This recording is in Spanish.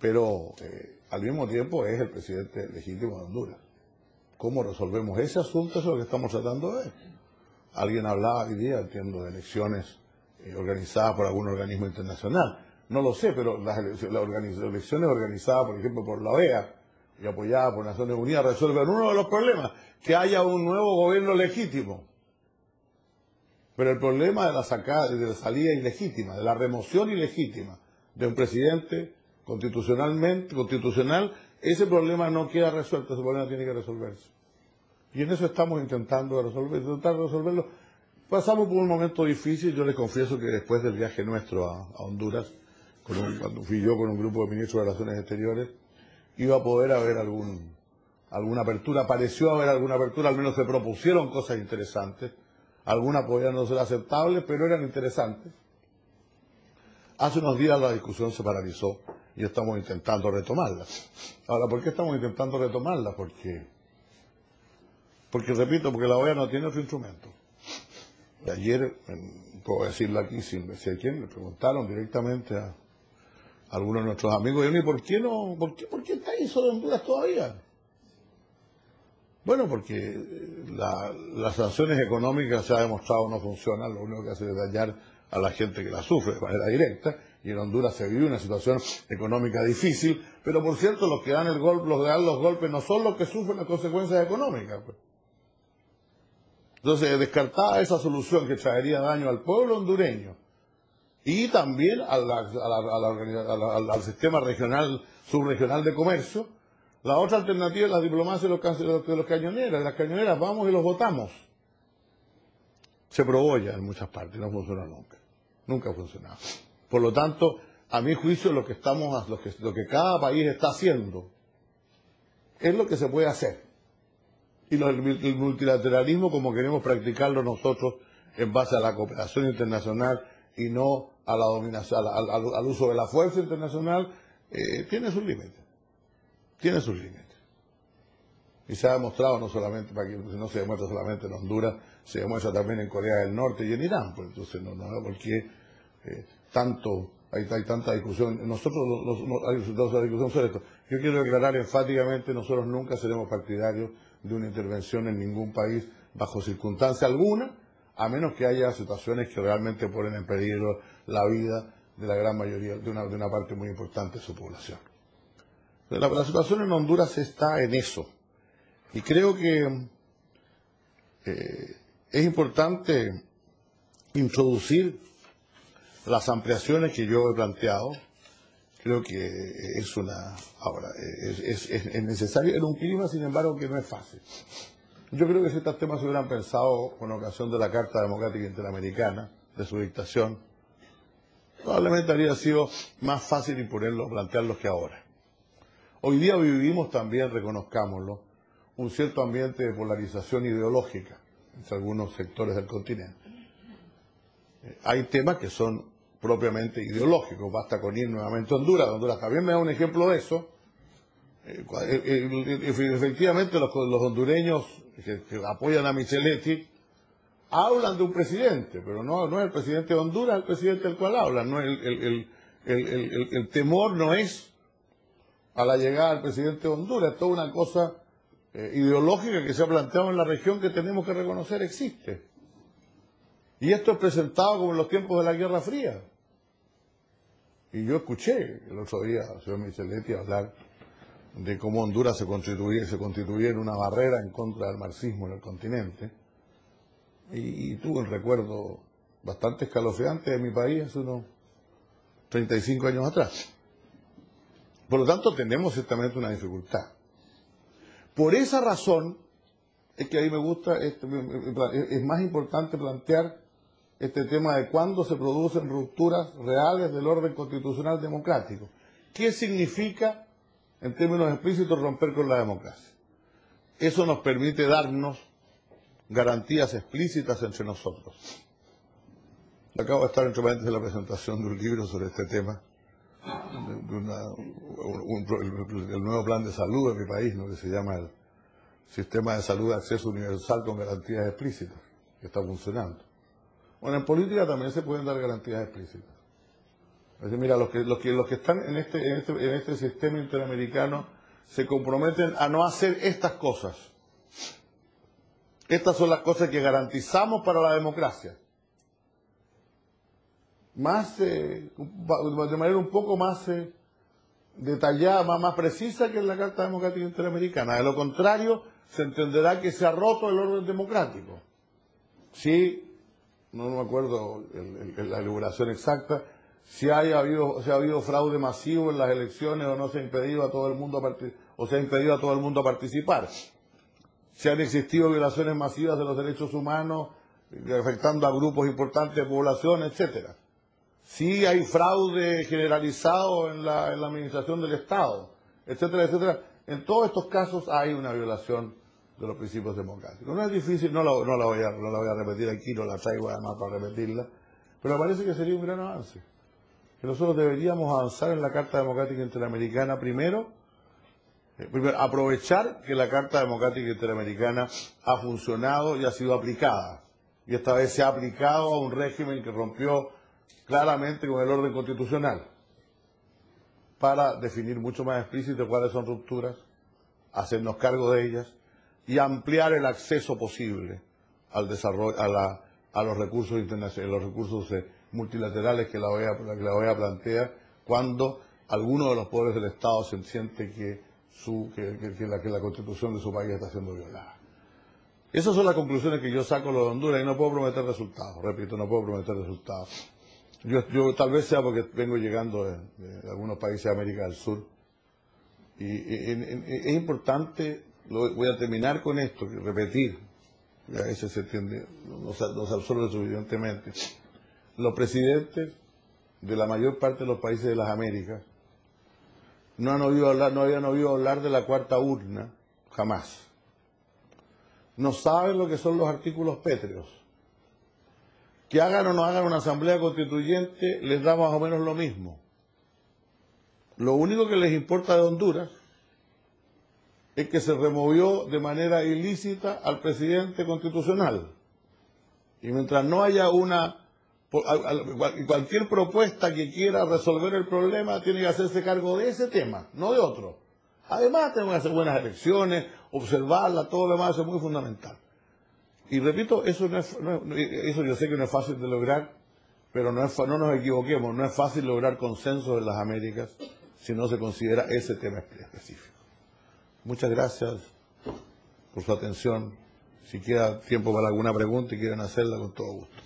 pero al mismo tiempo es el presidente legítimo de Honduras. ¿Cómo resolvemos ese asunto? Eso es lo que estamos tratando de ver. Alguien hablaba hoy día, entiendo, de elecciones organizadas por algún organismo internacional. No lo sé, pero las elecciones organizadas, por ejemplo, por la OEA y apoyadas por Naciones Unidas resuelven uno de los problemas, que haya un nuevo gobierno legítimo. Pero el problema de la salida ilegítima, de la remoción ilegítima de un presidente constitucional, ese problema no queda resuelto, ese problema tiene que resolverse. Y en eso estamos intentando resolverlo. Pasamos por un momento difícil. Yo les confieso que después del viaje nuestro a Honduras, cuando fui yo con un grupo de ministros de Relaciones Exteriores, iba a poder haber alguna apertura. Pareció haber alguna apertura, al menos se propusieron cosas interesantes. Algunas podían no ser aceptables, pero eran interesantes. Hace unos días la discusión se paralizó y estamos intentando retomarla. Ahora, ¿por qué estamos intentando retomarla? Porque repito, porque la OEA no tiene otro instrumento. Y ayer, puedo decirlo aquí sin decir quién, le preguntaron directamente a algunos de nuestros amigos, y ¿por qué está ahí solo Honduras todavía? Bueno, porque las sanciones económicas se ha demostrado no funcionan, lo único que hace es dañar a la gente que la sufre de manera directa, y en Honduras se vive una situación económica difícil, pero por cierto, los que dan los golpes no son los que sufren las consecuencias económicas, pues. Entonces, descartada esa solución que traería daño al pueblo hondureño y también al sistema subregional de comercio, la otra alternativa es la diplomacia de los cañoneras. Las cañoneras vamos y los votamos. Se probó ya en muchas partes, no funcionó nunca. Nunca ha funcionado. Por lo tanto, a mi juicio, lo que cada país está haciendo es lo que se puede hacer. Y el multilateralismo, como queremos practicarlo nosotros, en base a la cooperación internacional y no a la dominación, al uso de la fuerza internacional, tiene sus límites. Tiene sus límites. Y se ha demostrado no solamente, no se demuestra solamente en Honduras, se demuestra también en Corea del Norte y en Irán. Pues entonces, no ¿por qué hay tanta discusión? Nosotros hay resultados de la discusión sobre esto. Yo quiero declarar enfáticamente, nosotros nunca seremos partidarios de una intervención en ningún país bajo circunstancia alguna, a menos que haya situaciones que realmente ponen en peligro la vida de la gran mayoría, de una parte muy importante de su población. La situación en Honduras está en eso. Y creo que es importante introducir las ampliaciones que yo he planteado. Creo que es necesario en un clima, sin embargo, que no es fácil. Yo creo que si estos temas se hubieran pensado con ocasión de la Carta Democrática Interamericana, de su dictación, probablemente habría sido más fácil imponerlos, plantearlos que ahora. Hoy día vivimos también, reconozcámoslo, un cierto ambiente de polarización ideológica entre algunos sectores del continente. Hay temas que son propiamente ideológicos, basta con ir nuevamente a Honduras. Honduras también me da un ejemplo de eso. Efectivamente, los hondureños que apoyan a Micheletti hablan de un presidente, pero no es el presidente de Honduras el presidente del cual hablan. No, el temor no es a la llegada del presidente de Honduras, es toda una cosa ideológica que se ha planteado en la región que tenemos que reconocer existe. Y esto es presentado como en los tiempos de la Guerra Fría. Y yo escuché el otro día al señor Micheletti hablar de cómo Honduras se constituía en una barrera en contra del marxismo en el continente. Y tuve un recuerdo bastante escalofriante de mi país hace unos 35 años atrás. Por lo tanto, tenemos ciertamente una dificultad. Por esa razón es que a mí me gusta, es más importante plantear este tema de cuándo se producen rupturas reales del orden constitucional democrático. ¿Qué significa, en términos explícitos, romper con la democracia? Eso nos permite darnos garantías explícitas entre nosotros. Acabo de estar, entre paréntesis, en la presentación de un libro sobre este tema, el nuevo plan de salud de mi país, ¿no?, que se llama el Sistema de Salud de Acceso Universal con Garantías Explícitas, que está funcionando. Bueno, en política también se pueden dar garantías explícitas. Es decir, mira, los que están en este sistema interamericano se comprometen a no hacer estas cosas. Estas son las cosas que garantizamos para la democracia. Más, de manera un poco más detallada, más precisa que en la Carta Democrática Interamericana. De lo contrario, se entenderá que se ha roto el orden democrático. Sí, no me acuerdo la elaboración exacta, si ha habido fraude masivo en las elecciones o no se ha impedido a todo el mundo participar. Si han existido violaciones masivas de los derechos humanos afectando a grupos importantes de población, etcétera. Si hay fraude generalizado en la administración del Estado, etcétera, etcétera. En todos estos casos hay una violación de los principios democráticos. No es difícil, no la voy a repetir aquí, no la traigo además para repetirla, pero me parece que sería un gran avance. Que nosotros deberíamos avanzar en la Carta Democrática Interamericana primero, aprovechar que la Carta Democrática Interamericana ha funcionado y ha sido aplicada. Y esta vez se ha aplicado a un régimen que rompió claramente con el orden constitucional, para definir mucho más explícito cuáles son rupturas, hacernos cargo de ellas y ampliar el acceso posible al desarrollo, a los recursos internacionales, los recursos multilaterales que la OEA plantea, cuando alguno de los poderes del Estado se siente que la Constitución de su país está siendo violada. Esas son las conclusiones que yo saco de Honduras y no puedo prometer resultados, repito, no puedo prometer resultados. Yo tal vez sea porque vengo llegando de algunos países de América del Sur y es importante, voy a terminar con esto, repetir, que a veces se entiende, no se absorbe suficientemente. Los presidentes de la mayor parte de los países de las Américas no habían oído hablar de la cuarta urna, jamás. No saben lo que son los artículos pétreos. Que hagan o no hagan una asamblea constituyente les da más o menos lo mismo. Lo único que les importa de Honduras es que se removió de manera ilícita al presidente constitucional. Y mientras no haya cualquier propuesta que quiera resolver el problema, tiene que hacerse cargo de ese tema, no de otro. Además, tenemos que hacer buenas elecciones, observarla, todo lo demás es muy fundamental. Y repito, eso yo sé que no es fácil de lograr, pero no nos equivoquemos, no es fácil lograr consenso en las Américas si no se considera ese tema específico. Muchas gracias por su atención. Si queda tiempo para alguna pregunta y quieren hacerla, con todo gusto.